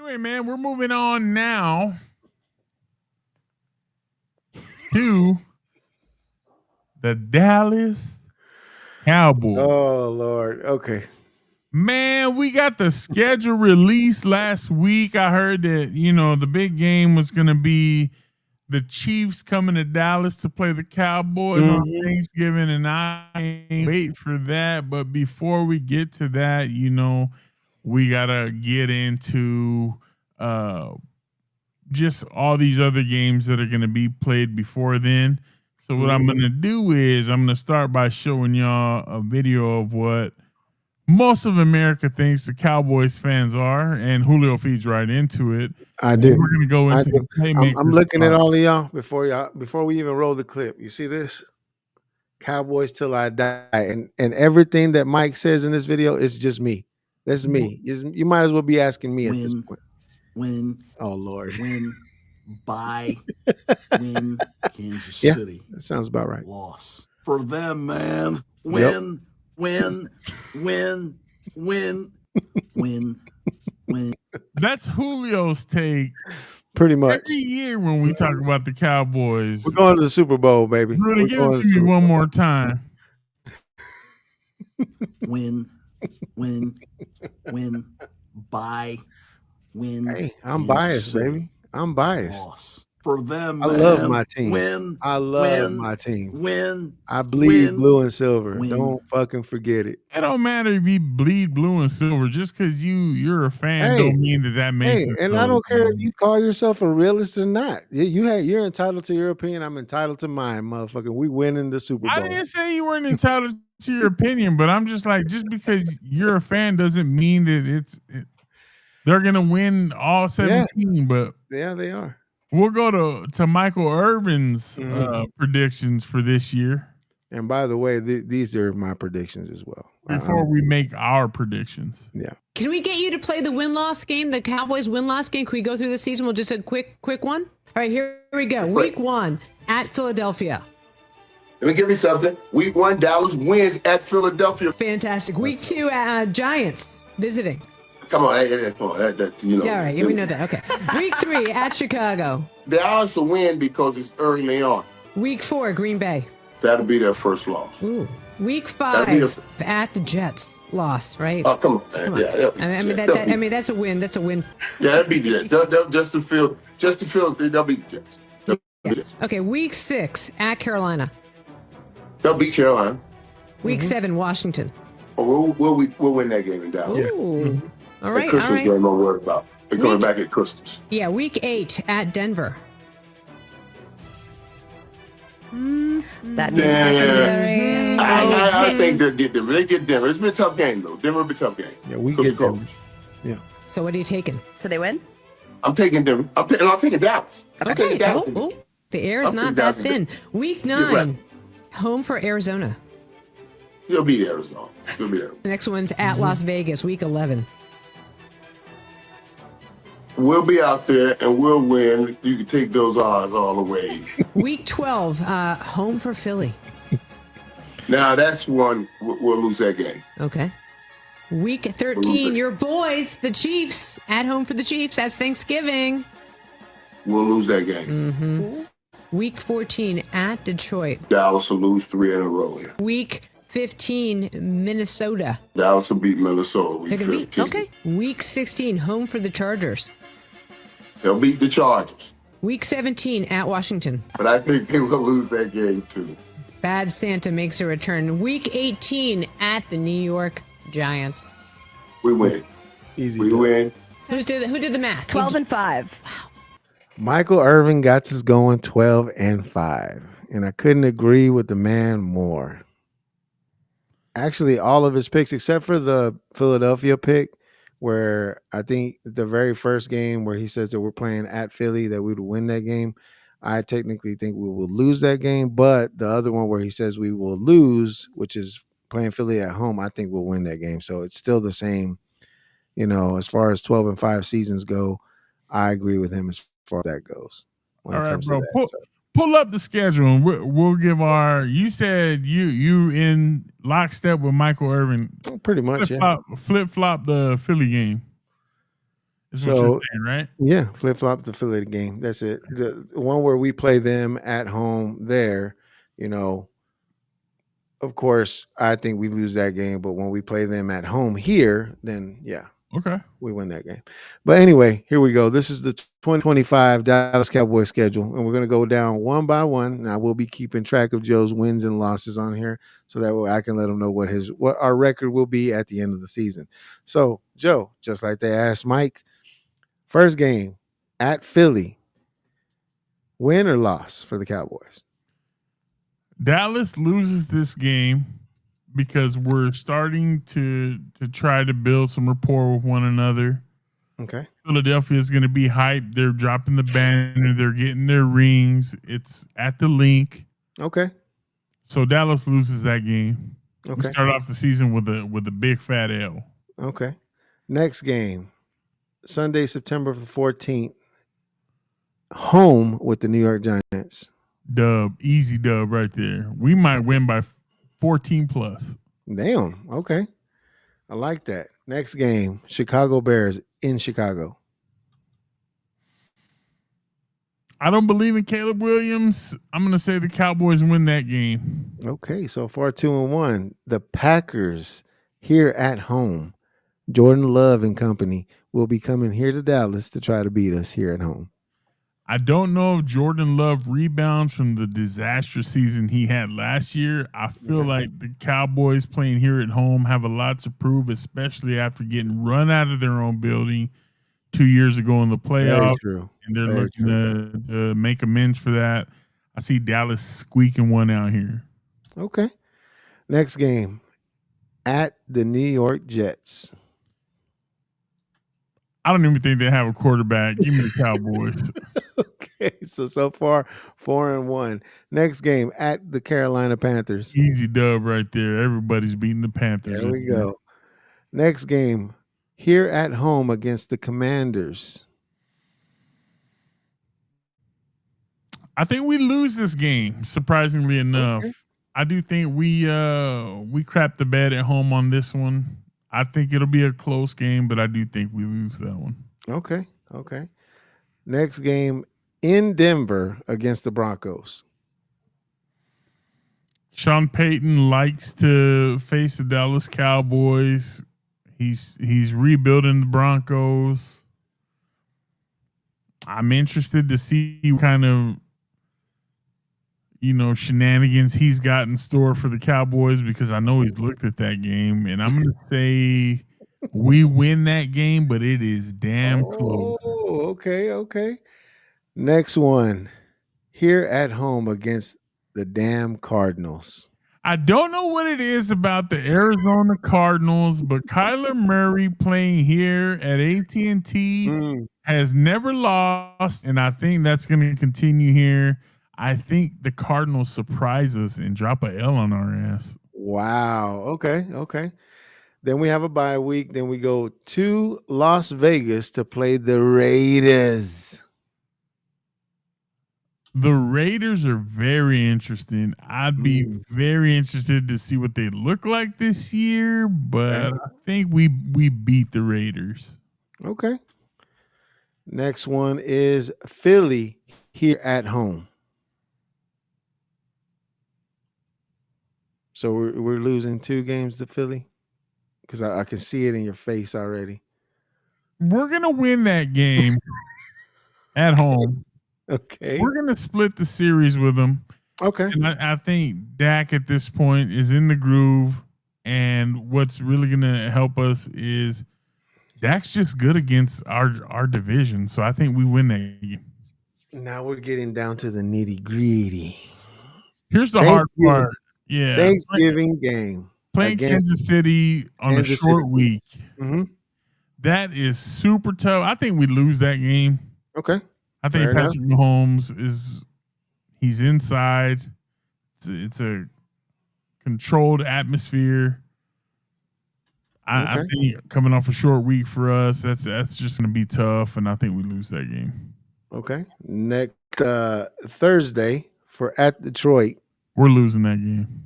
Anyway, man, we're moving on now to the Dallas Cowboys. Oh, Lord. Okay. Man, we got the schedule released last week. I heard that, the big game was going to be the Chiefs coming to Dallas to play the Cowboys on Thanksgiving, and I ain't wait for that. But before we get to that, we got to get into just all these other games that are going to be played before then. So what I'm going to do is I'm going to start by showing y'all a video of what most of America thinks the Cowboys fans are, and Julio feeds right into it. I do. We're going to go into the playmakers. I'm looking at all of y'all before we even roll the clip. You see this? Cowboys till I die. And everything that Mike says in this video is just me. That's me. You might as well be asking me at this point. Oh, Lord. By Kansas City. That sounds about right. Loss. For them, man. Win. That's Julio's take. Pretty much. Every year when we talk about the Cowboys. We're going to the Super Bowl, baby. Really, give it to me one more time. Win. Hey, I'm biased, baby. I'm biased. Loss. For them, I man. love my team. I love my team. I bleed blue and silver. Don't fucking forget it. It don't matter if you bleed blue and silver. Just because you're a fan don't mean that makes it. And I don't care if you call yourself a realist or not. You're entitled to your opinion. I'm entitled to mine, motherfucker. We winning the Super Bowl. I didn't say you weren't entitled to your opinion, but I'm just like, just because you're a fan doesn't mean that they're gonna win all 17. But yeah, they are. We'll go to Michael Irvin's predictions for this year. And by the way, these are my predictions as well. Before we make our predictions. Yeah. Can we get you to play the win-loss game, the Cowboys win-loss game? Can we go through the season? We'll just a quick one. All right, here we go. Week 1 at Philadelphia. Let me give you something. Week 1, Dallas wins at Philadelphia. Fantastic. Week 2 at Giants visiting. Come on, come on. Yeah, all right. Yeah, we know that. Okay. Week 3 at Chicago. Dallas will win because it's early on. Week 4, Green Bay. That'll be their first loss. Ooh. Week 5 at the Jets. Loss, right? Oh, come on, man. Yeah. I mean, that's a win. That's a win. Yeah, that'd be good. Just to feel, they'll be the Jets. Okay. Week 6 at Carolina. They'll beat Carolina. Week 7, Washington. Oh, we'll win that game in Dallas. Ooh. All right. Christmas game, don't worry about. They're coming back at Christmas. Yeah, week 8 at Denver. That means secondary. I think they'll get Denver. They get Denver. It's been a tough game, though. Denver will be a tough game. Yeah, we get Denver. Yeah. So what are you taking? So they win? I'm taking Denver. I'm taking Dallas. I'm taking Dallas. The air is not that thin. Week 9, home for Arizona. You'll beat Arizona. You'll beat Arizona. The next one's at Las Vegas, week 11. We'll be out there and we'll win. You can take those odds all the way. Week 12, home for Philly. Now that's one we'll lose that game. Okay. Week 13, your boys, the Chiefs, at home for the Chiefs. That's Thanksgiving. We'll lose that game. Week 14, at Detroit. Dallas will lose 3 in a row here. Week 15, Minnesota. Dallas will beat Minnesota week 15. Okay. Week 16, home for the Chargers. They'll beat the Chargers. Week 17, at Washington. But I think they will lose that game too. Bad Santa makes a return. Week 18, at the New York Giants. We win. Easy. We win. Who did the math? 12-5. Wow. Michael Irvin got us going 12-5. And I couldn't agree with the man more. Actually, all of his picks, except for the Philadelphia pick, where I think the very first game where he says that we're playing at Philly, that we would win that game. I technically think we will lose that game. But the other one where he says we will lose, which is playing Philly at home, I think we'll win that game. So it's still the same, as far as 12-5 seasons go. I agree with him as far as that goes. All right, bro. Pull up the schedule and we'll give our. You said you in lockstep with Michael Irvin. Pretty much, Flip flop the Philly game. Is what you're So saying, right? yeah, flip flop the Philly game. That's it. The one where we play them at home there, you know, of course, I think we lose that game, but when we play them at home here, then yeah, Okay. we win that game. But anyway, here we go. This is the 2025 Dallas Cowboys schedule, and we're going to go down one by one. Now we'll be keeping track of Joe's wins and losses on here, so that way I can let him know what our record will be at the end of the season. So, Joe, just like they asked Mike, first game at Philly, win or loss for the Cowboys? Dallas loses this game because we're starting to try to build some rapport with one another. Okay. Philadelphia is going to be hyped. They're dropping the banner. They're getting their rings. It's at the link. Okay. So Dallas loses that game. We Okay. start off the season with a big fat L. Okay. Next game, Sunday, September the 14th, home with the New York Giants. Dub, easy dub right there. We might win by 14 plus. Damn. Okay. I like that. Next game, Chicago Bears in Chicago. I don't believe in Caleb Williams. I'm going to say the Cowboys win that game. Okay. So far, 2-1. The Packers here at home. Jordan Love and company will be coming here to Dallas to try to beat us here at home. I don't know if Jordan Love rebounds from the disastrous season he had last year. I feel like the Cowboys playing here at home have a lot to prove, especially after getting run out of their own building 2 years ago in the playoffs. Very true. And they're Very looking to make amends for that. I see Dallas squeaking one out here. Okay. Next game, at the New York Jets. I don't even think they have a quarterback. Give me the Cowboys. Okay, so far 4-1. Next game at the Carolina Panthers. Easy dub right there. Everybody's beating the Panthers. There we go. Next game here at home against the Commanders. I think we lose this game, surprisingly enough. Okay. I do think we crap the bed at home on this one. I think it'll be a close game, but I do think we lose that one. Okay. Next game in Denver against the Broncos. Sean Payton likes to face the Dallas Cowboys. He's rebuilding the Broncos. I'm interested to see what kind of shenanigans he's got in store for the Cowboys, because I know he's looked at that game, and I'm going to say we win that game, but it is damn close. Oh, okay. Next one here at home against the damn Cardinals. I don't know what it is about the Arizona Cardinals, but Kyler Murray playing here at AT&T has never lost, and I think that's going to continue here. I think the Cardinals surprise us and drop a L on our ass. Wow. Okay. Then we have a bye week. Then we go to Las Vegas to play the Raiders. The Raiders are very interesting. I'd be very interested to see what they look like this year, but I think we beat the Raiders. Okay. Next one is Philly here at home. So we're losing 2 games to Philly? Because I can see it in your face already. We're going to win that game at home. Okay. We're going to split the series with them. Okay. And I think Dak at this point is in the groove. And what's really going to help us is Dak's just good against our division. So I think we win that game. Now we're getting down to the nitty-gritty. Here's the hard part. Yeah. Thanksgiving game. Playing Kansas City on a short week. Mm-hmm. That is super tough. I think we lose that game. Okay. I think Patrick Mahomes he's inside. It's a controlled atmosphere. I think coming off a short week for us, that's just going to be tough, and I think we lose that game. Okay. Next Thursday for at Detroit. We're losing that game.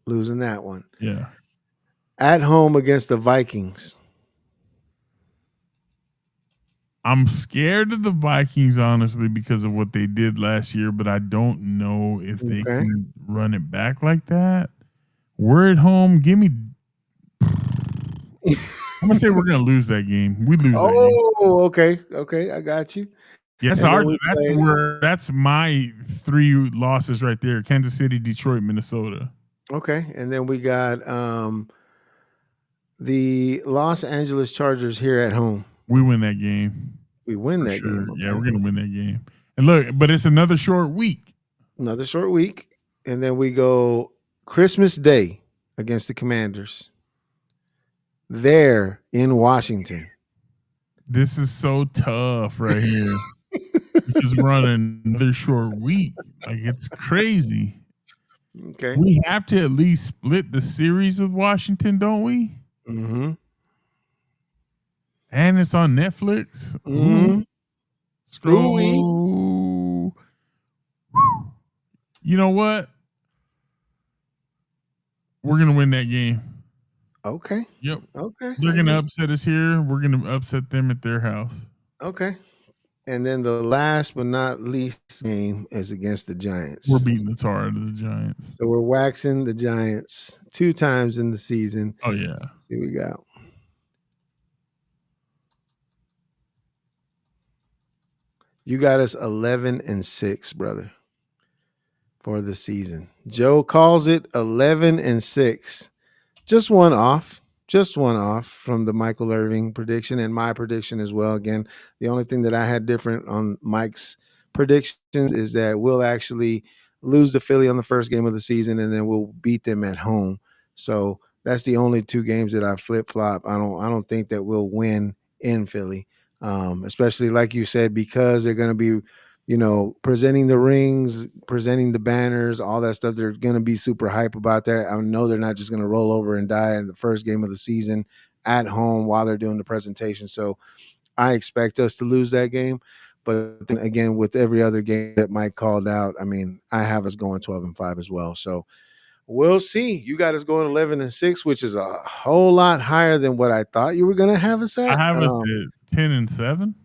Losing that one. Yeah. At home against the Vikings. I'm scared of the Vikings, honestly, because of what they did last year, but I don't know if they Okay. can run it back like that. We're at home. Give me. I'm gonna say we're gonna lose that game. We lose that game. Oh, okay. Okay, I got you. Yes, And then we that's play. where that's my 3 losses right there. Kansas City, Detroit, Minnesota. Okay, and then we got the Los Angeles Chargers here at home. We win that game. We win For that sure. game. Yeah, Okay. we're gonna win that game. And look, but it's another short week. Another short week, and then we go Christmas Day against the Commanders. There in Washington. This is so tough right here. Because we're on another short week. Like it's crazy. Okay. We have to at least split the series with Washington, don't we? Mm-hmm. And it's on Netflix. Mm-hmm. Ooh. Scroll. You know what? We're gonna win that game. Okay. Yep. Okay. They're gonna upset us here. We're gonna upset them at their house. Okay. And then the last but not least game is against the Giants. We're beating the tar out of the Giants. So we're waxing the Giants 2 times in the season. Oh yeah. Let's see what we got. You got us 11-6, brother, for the season. Joe calls it 11-6. Just one off from the Michael Irving prediction and my prediction as well. Again, the only thing that I had different on Mike's predictions is that we'll actually lose to Philly on the first game of the season, and then we'll beat them at home. So that's the only 2 games that I flip flop. I don't think that we'll win in Philly, especially like you said, because they're going to be, presenting the rings, presenting the banners, all that stuff. They're going to be super hype about that. I know they're not just going to roll over and die in the first game of the season at home while they're doing the presentation. So I expect us to lose that game. But then again, with every other game that Mike called out, I mean, I have us going 12-5 as well. So we'll see. You got us going 11-6, which is a whole lot higher than what I thought you were going to have us at. I have us at 10-7.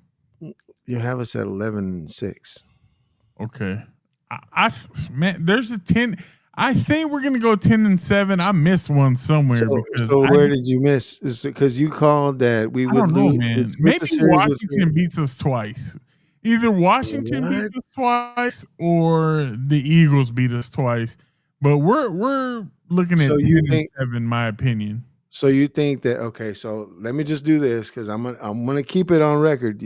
You have us at 11-6. Okay. Man, there's a 10. I think we're gonna go 10-7. I missed one somewhere because where did you miss? Is it because you called that we I would don't know, lose? man. Maybe Washington beats us twice. Either Washington beats us twice or the Eagles beat us twice. But we're looking at 10-7, in my opinion. So you think that okay? So let me just do this because I'm gonna keep it on record.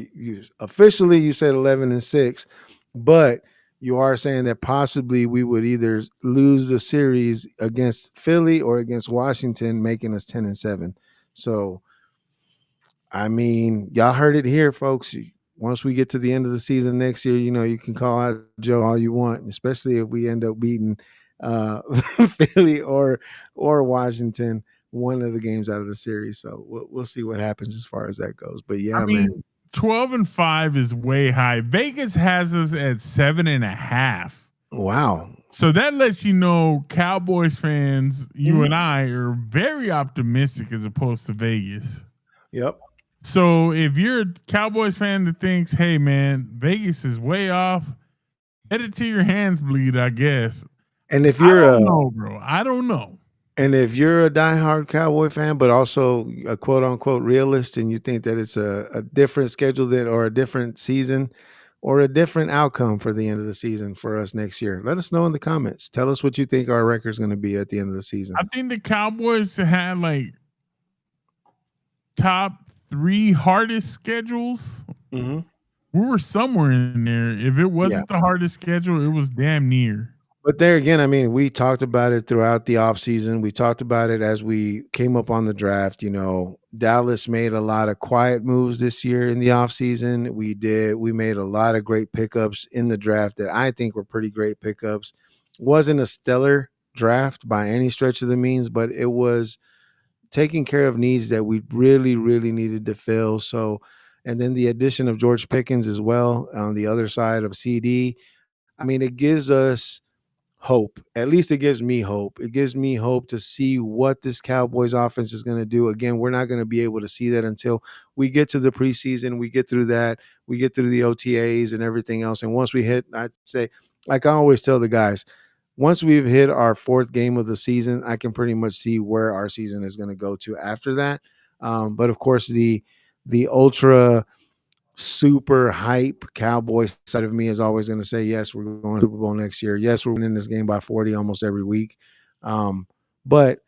Officially you said 11-6, but you are saying that possibly we would either lose the series against Philly or against Washington, making us 10-7. So, I mean, y'all heard it here, folks. Once we get to the end of the season next year, you can call out Joe all you want, especially if we end up beating Philly or Washington, one of the games out of the series. So we'll see what happens as far as that goes. But yeah, man. 12-5 is way high. Vegas has us at 7.5. Wow. So that lets you know, Cowboys fans, you and I are very optimistic as opposed to Vegas. Yep. So if you're a Cowboys fan that thinks, hey man, Vegas is way off, let it to your hands bleed, I guess. And if you're I don't know. And if you're a diehard Cowboy fan, but also a quote unquote realist, and you think that it's a different schedule or a different season or a different outcome for the end of the season for us next year, let us know in the comments. Tell us what you think our record is going to be at the end of the season. I think the Cowboys had like top 3 hardest schedules. Mm-hmm. We were somewhere in there. If it wasn't the hardest schedule, it was damn near. But there again, I mean, we talked about it throughout the offseason. We talked about it as we came up on the draft. Dallas made a lot of quiet moves this year in the offseason. We made a lot of great pickups in the draft that I think were pretty great pickups. Wasn't a stellar draft by any stretch of the means, but it was taking care of needs that we really, really needed to fill. So, and then the addition of George Pickens as well on the other side of CD. I mean, it gives us hope. At least it gives me hope. It gives me hope to see what this Cowboys offense is going to do. Again, we're not going to be able to see that until we get to the preseason, we get through that, we get through the OTAs and everything else. And once we hit, I'd say, like I always tell the guys, once we've hit our fourth game of the season, I can pretty much see where our season is going to go to after that. But of course, the ultra super hype Cowboy side of me is always going to say, yes, we're going to Super Bowl next year. Yes, we're winning this game by 40 almost every week. But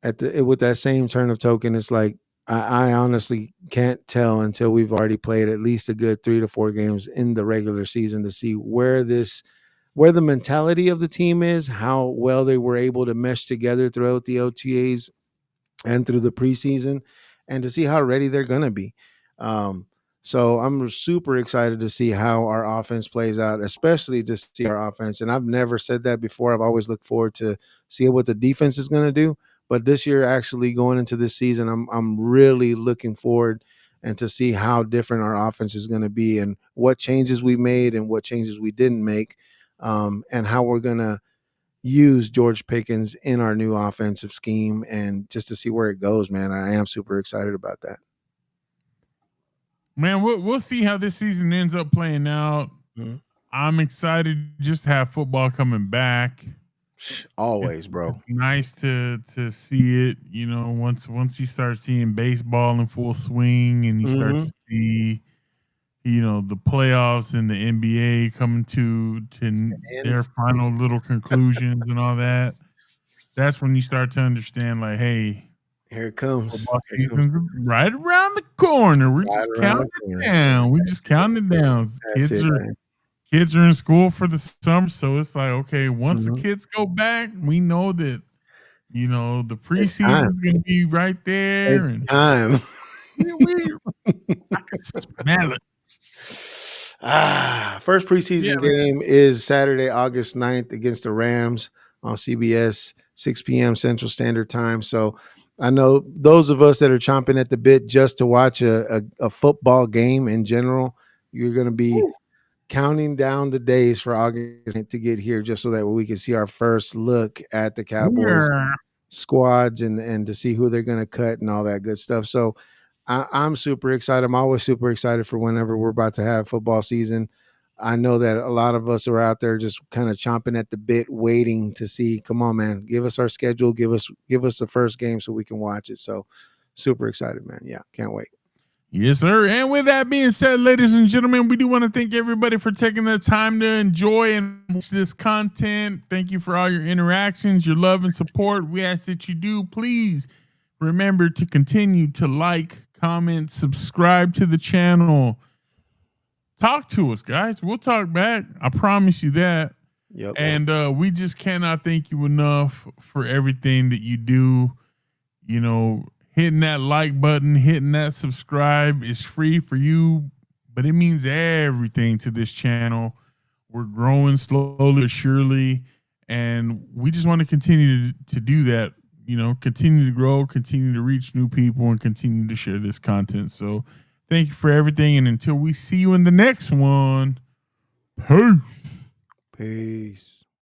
with that same turn of token, it's like I honestly can't tell until we've already played at least a good 3 to 4 games in the regular season to see where the mentality of the team is, how well they were able to mesh together throughout the OTAs and through the preseason, and to see how ready they're going to be. So I'm super excited to see how our offense plays out, especially to see our offense. And I've never said that before. I've always looked forward to see what the defense is going to do. But this year, actually going into this season, I'm really looking forward and to see how different our offense is going to be and what changes we made and what changes we didn't make, and how we're going to use George Pickens in our new offensive scheme, and just to see where it goes, man. I am super excited about that. Man, we'll see how this season ends up playing out. Mm-hmm. I'm excited just to have football coming back. Always, bro. It's nice to see it. Once you start seeing baseball in full swing, and you start to see, the playoffs and the NBA coming to their final little conclusions and all that. That's when you start to understand, like, hey, here it comes. Football season's right around the corner. We're just counting it down. We just counting it down. Kids are in school for the summer, so it's like, okay, once the kids go back, we know that the preseason is going to be right there. It's time. I can smell it. First preseason game is Saturday, August 9th against the Rams on CBS, 6 p.m. Central Standard Time. So I know those of us that are chomping at the bit just to watch a football game in general, you're going to be counting down the days for August to get here, just so that we can see our first look at the Cowboys squads and to see who they're going to cut and all that good stuff. So I'm super excited. I'm always super excited for whenever we're about to have football season. I know that a lot of us are out there just kind of chomping at the bit, waiting to see, come on, man, give us our schedule, give us the first game so we can watch it. So super excited, man. Yeah, can't wait. Yes, sir. And with that being said, ladies and gentlemen, we do want to thank everybody for taking the time to enjoy and watch this content. Thank you for all your interactions, your love and support. We ask that you do please remember to continue to like, comment, subscribe to the channel. Talk to us, guys. We'll talk back. I promise you that. Yep. And we just cannot thank you enough for everything that you do. Hitting that like button, hitting that subscribe is free for you, but it means everything to this channel. We're growing slowly but surely, and we just want to continue to do that. Continue to grow, continue to reach new people, and continue to share this content. So thank you for everything, and until we see you in the next one, peace. Peace.